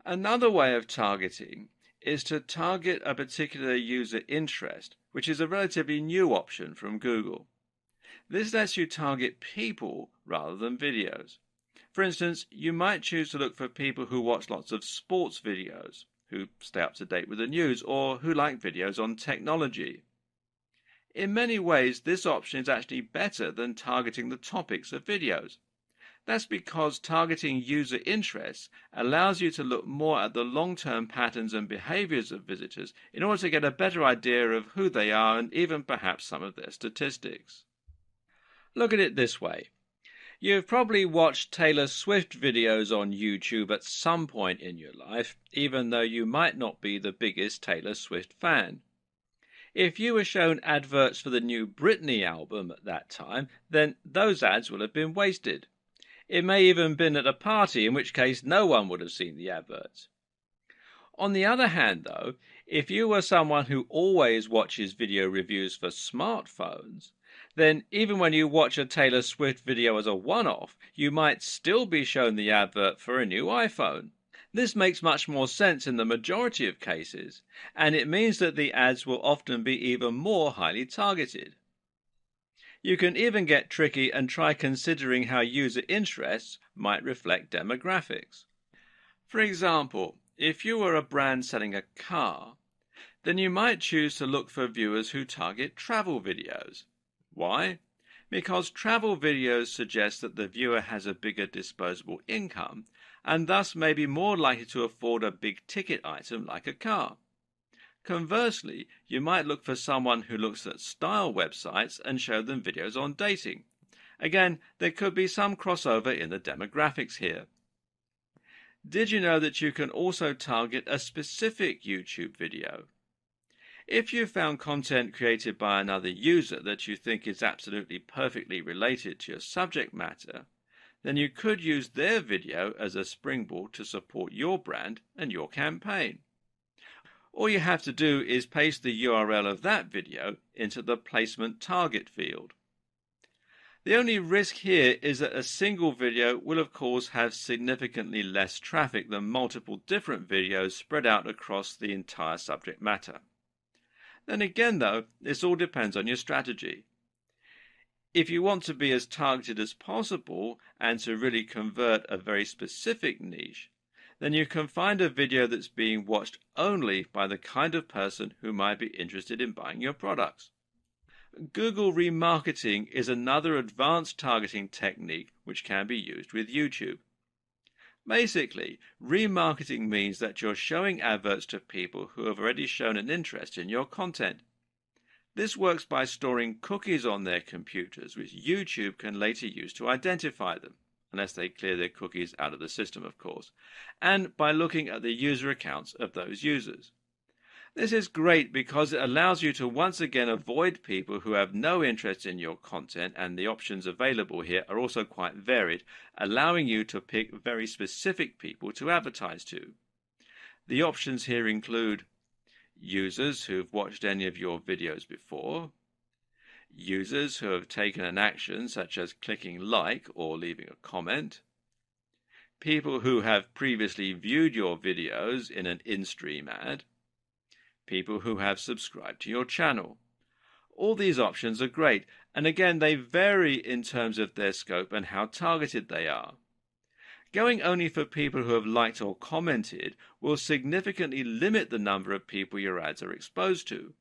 Another way of targeting is to target a particular user interest, which is a relatively new option from Google. This lets you target people rather than videos. For instance, you might choose to look for people who watch lots of sports videos, who stay up to date with the news, or who like videos on technology. In many ways, this option is actually better than targeting the topics of videos. That's because targeting user interests allows you to look more at the long-term patterns and behaviors of visitors in order to get a better idea of who they are and even perhaps some of their statistics. Look at it this way. You've probably watched Taylor Swift videos on YouTube at some point in your life, even though you might not be the biggest Taylor Swift fan. If you were shown adverts for the new Britney album at that time, then those ads will have been wasted. It may even have been at a party, in which case no one would have seen the adverts. On the other hand, though, if you were someone who always watches video reviews for smartphones, then even when you watch a Taylor Swift video as a one-off, you might still be shown the advert for a new iPhone. This makes much more sense in the majority of cases, and it means that the ads will often be even more highly targeted. You can even get tricky and try considering how user interests might reflect demographics. For example, if you were a brand selling a car, then you might choose to look for viewers who target travel videos. Why? Because travel videos suggest that the viewer has a bigger disposable income and thus may be more likely to afford a big ticket item like a car. Conversely, you might look for someone who looks at style websites and show them videos on dating. Again, there could be some crossover in the demographics here. Did you know that you can also target a specific YouTube video? If you found content created by another user that you think is absolutely perfectly related to your subject matter, then you could use their video as a springboard to support your brand and your campaign. All you have to do is paste the URL of that video into the placement target field. The only risk here is that a single video will of course have significantly less traffic than multiple different videos spread out across the entire subject matter. Then again though, this all depends on your strategy. If you want to be as targeted as possible and to really convert a very specific niche, then you can find a video that's being watched only by the kind of person who might be interested in buying your products. Google remarketing is another advanced targeting technique which can be used with YouTube. Basically, remarketing means that you're showing adverts to people who have already shown an interest in your content. This works by storing cookies on their computers, which YouTube can later use to identify them, unless they clear their cookies out of the system, of course, and by looking at the user accounts of those users. This is great because it allows you to once again avoid people who have no interest in your content, and the options available here are also quite varied, allowing you to pick very specific people to advertise to. The options here include users who've watched any of your videos before, users who have taken an action such as clicking like or leaving a comment, people who have previously viewed your videos in an in-stream ad, people who have subscribed to your channel. All these options are great, and again they vary in terms of their scope and how targeted they are. Going only for people who have liked or commented will significantly limit the number of people your ads are exposed to.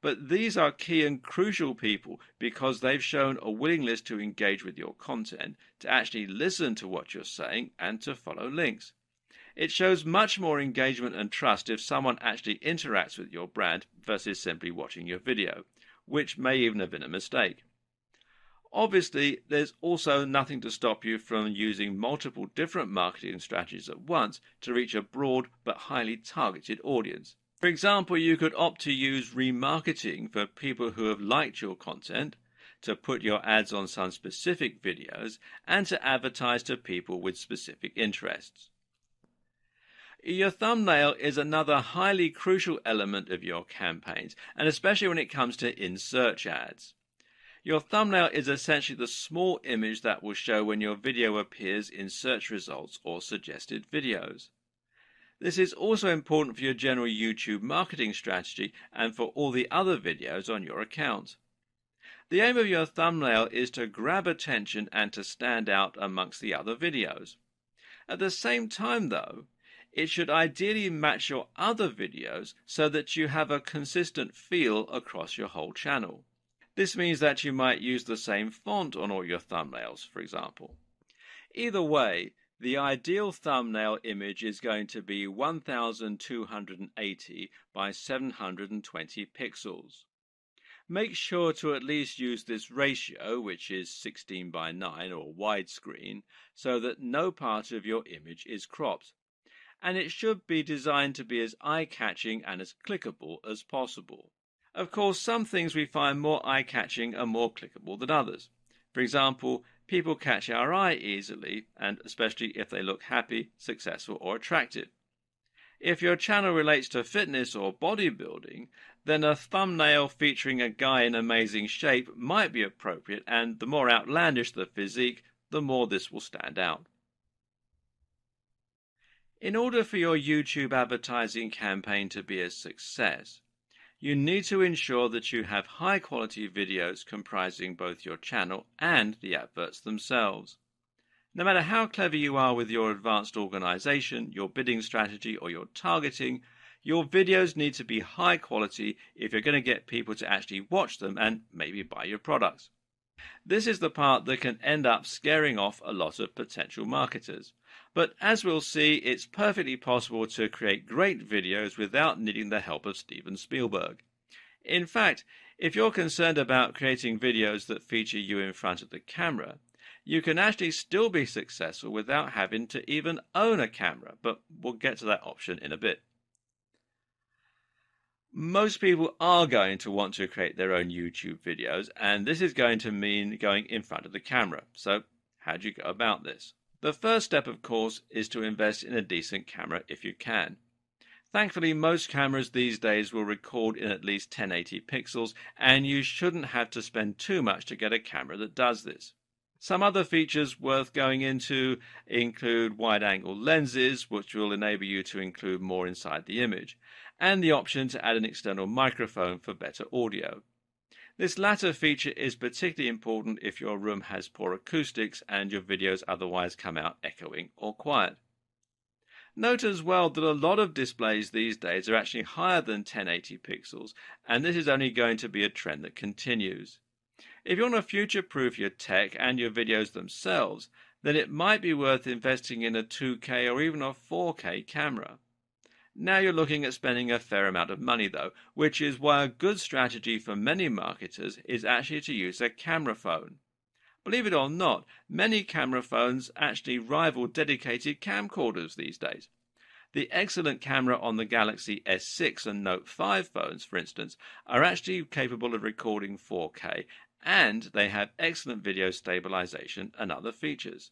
But these are key and crucial people because they've shown a willingness to engage with your content, to actually listen to what you're saying, and to follow links. It shows much more engagement and trust if someone actually interacts with your brand versus simply watching your video, which may even have been a mistake. Obviously, there's also nothing to stop you from using multiple different marketing strategies at once to reach a broad but highly targeted audience. For example, you could opt to use remarketing for people who have liked your content, to put your ads on some specific videos, and to advertise to people with specific interests. Your thumbnail is another highly crucial element of your campaigns, and especially when it comes to in-search ads. Your thumbnail is essentially the small image that will show when your video appears in search results or suggested videos. This is also important for your general YouTube marketing strategy and for all the other videos on your account. The aim of your thumbnail is to grab attention and to stand out amongst the other videos. At the same time, though, it should ideally match your other videos so that you have a consistent feel across your whole channel. This means that you might use the same font on all your thumbnails, for example. Either way, the ideal thumbnail image is going to be 1280 by 720 pixels. Make sure to at least use this ratio, which is 16 by 9 or widescreen, so that no part of your image is cropped. And it should be designed to be as eye-catching and as clickable as possible. Of course, some things we find more eye-catching and more clickable than others. For example, people catch our eye easily, and especially if they look happy, successful, or attractive. If your channel relates to fitness or bodybuilding, then a thumbnail featuring a guy in amazing shape might be appropriate, and the more outlandish the physique, the more this will stand out. In order for your YouTube advertising campaign to be a success, you need to ensure that you have high-quality videos comprising both your channel and the adverts themselves. No matter how clever you are with your advanced organization, your bidding strategy, or your targeting, your videos need to be high quality if you're going to get people to actually watch them and maybe buy your products. This is the part that can end up scaring off a lot of potential marketers. But as we'll see, it's perfectly possible to create great videos without needing the help of Steven Spielberg. In fact, if you're concerned about creating videos that feature you in front of the camera, you can actually still be successful without having to even own a camera, but we'll get to that option in a bit. Most people are going to want to create their own YouTube videos, and this is going to mean going in front of the camera. So how do you go about this? The first step, of course, is to invest in a decent camera if you can. Thankfully, most cameras these days will record in at least 1080 pixels, and you shouldn't have to spend too much to get a camera that does this. Some other features worth going into include wide-angle lenses, which will enable you to include more inside the image, and the option to add an external microphone for better audio. This latter feature is particularly important if your room has poor acoustics and your videos otherwise come out echoing or quiet. Note as well that a lot of displays these days are actually higher than 1080 pixels, and this is only going to be a trend that continues. If you want to future-proof your tech and your videos themselves, then it might be worth investing in a 2K or even a 4K camera. Now you're looking at spending a fair amount of money though, which is why a good strategy for many marketers is actually to use a camera phone. Believe it or not, many camera phones actually rival dedicated camcorders these days. The excellent camera on the Galaxy S6 and Note 5 phones, for instance, are actually capable of recording 4K, and they have excellent video stabilization and other features.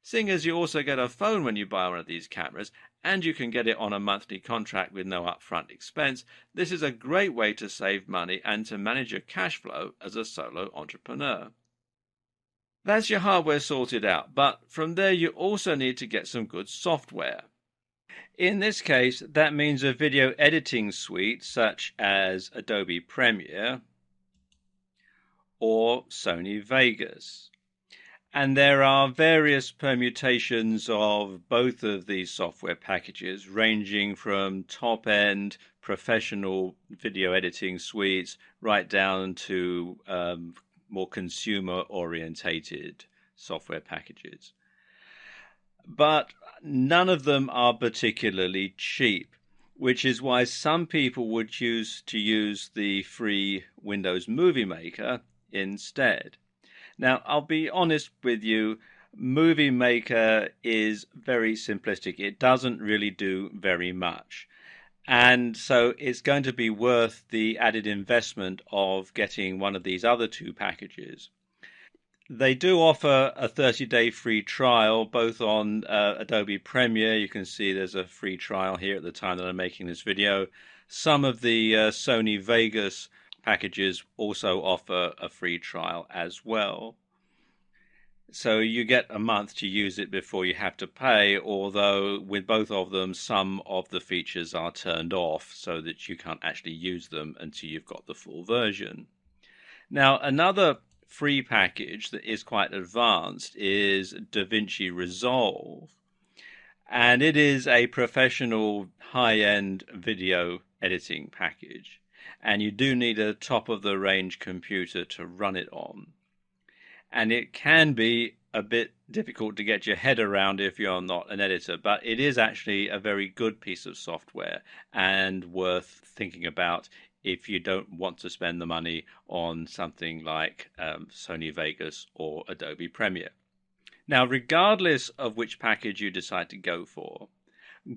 Seeing as you also get a phone when you buy one of these cameras, and you can get it on a monthly contract with no upfront expense, this is a great way to save money and to manage your cash flow as a solo entrepreneur. That's your hardware sorted out, but from there you also need to get some good software. In this case, that means a video editing suite such as Adobe Premiere or Sony Vegas. And there are various permutations of both of these software packages, ranging from top-end professional video editing suites right down to more consumer-orientated software packages. But none of them are particularly cheap, which is why some people would choose to use the free Windows Movie Maker instead. Now, I'll be honest with you, Movie Maker is very simplistic. It doesn't really do very much. And so it's going to be worth the added investment of getting one of these other two packages. They do offer a 30-day free trial, both on Adobe Premiere. You can see there's a free trial here at the time that I'm making this video. Some of the Sony Vegas packages also offer a free trial as well. So you get a month to use it before you have to pay, although with both of them, some of the features are turned off so that you can't actually use them until you've got the full version. Now, another free package that is quite advanced is DaVinci Resolve, and it is a professional high-end video editing package, and you do need a top-of-the-range computer to run it on. And it can be a bit difficult to get your head around if you're not an editor, but it is actually a very good piece of software and worth thinking about if you don't want to spend the money on something like Sony Vegas or Adobe Premiere. Now, regardless of which package you decide to go for,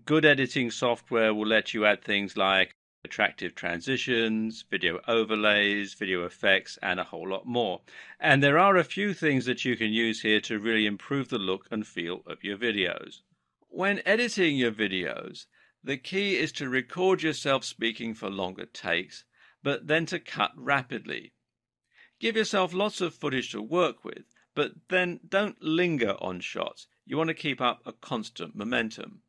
good editing software will let you add things like attractive transitions, video overlays, video effects, and a whole lot more. And there are a few things that you can use here to really improve the look and feel of your videos. When editing your videos, the key is to record yourself speaking for longer takes, but then to cut rapidly. Give yourself lots of footage to work with, but then don't linger on shots. You want to keep up a constant momentum.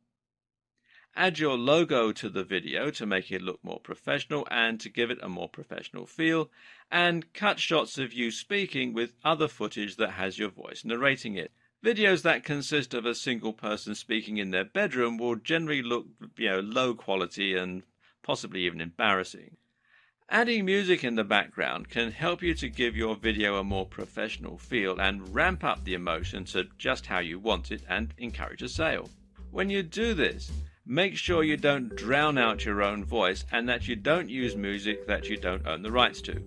Add your logo to the video to make it look more professional and to give it a more professional feel, and cut shots of you speaking with other footage that has your voice narrating it. Videos that consist of a single person speaking in their bedroom will generally look, low quality and possibly even embarrassing. Adding music in the background can help you to give your video a more professional feel and ramp up the emotion to just how you want it and encourage a sale. When you do this, make sure you don't drown out your own voice and that you don't use music that you don't own the rights to.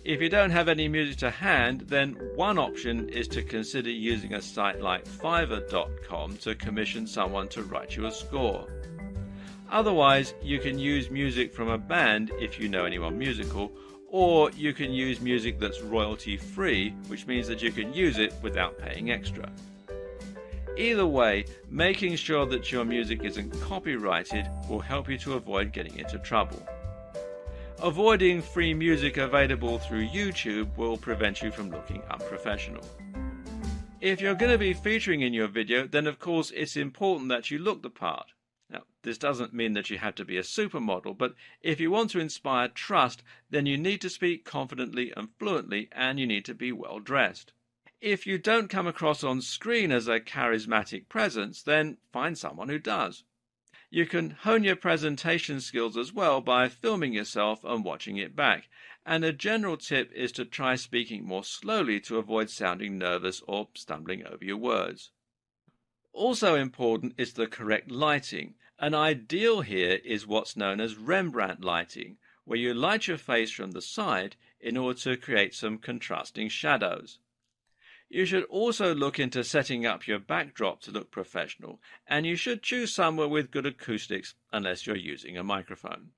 If you don't have any music to hand, then one option is to consider using a site like Fiverr.com to commission someone to write you a score. Otherwise, you can use music from a band if you know anyone musical, or you can use music that's royalty free, which means that you can use it without paying extra. Either way, making sure that your music isn't copyrighted will help you to avoid getting into trouble. Avoiding free music available through YouTube will prevent you from looking unprofessional. If you're going to be featuring in your video, then of course it's important that you look the part. Now, this doesn't mean that you have to be a supermodel, but if you want to inspire trust, then you need to speak confidently and fluently, and you need to be well dressed. If you don't come across on screen as a charismatic presence, then find someone who does. You can hone your presentation skills as well by filming yourself and watching it back. And a general tip is to try speaking more slowly to avoid sounding nervous or stumbling over your words. Also important is the correct lighting. An ideal here is what's known as Rembrandt lighting, where you light your face from the side in order to create some contrasting shadows. You should also look into setting up your backdrop to look professional, and you should choose somewhere with good acoustics unless you're using a microphone.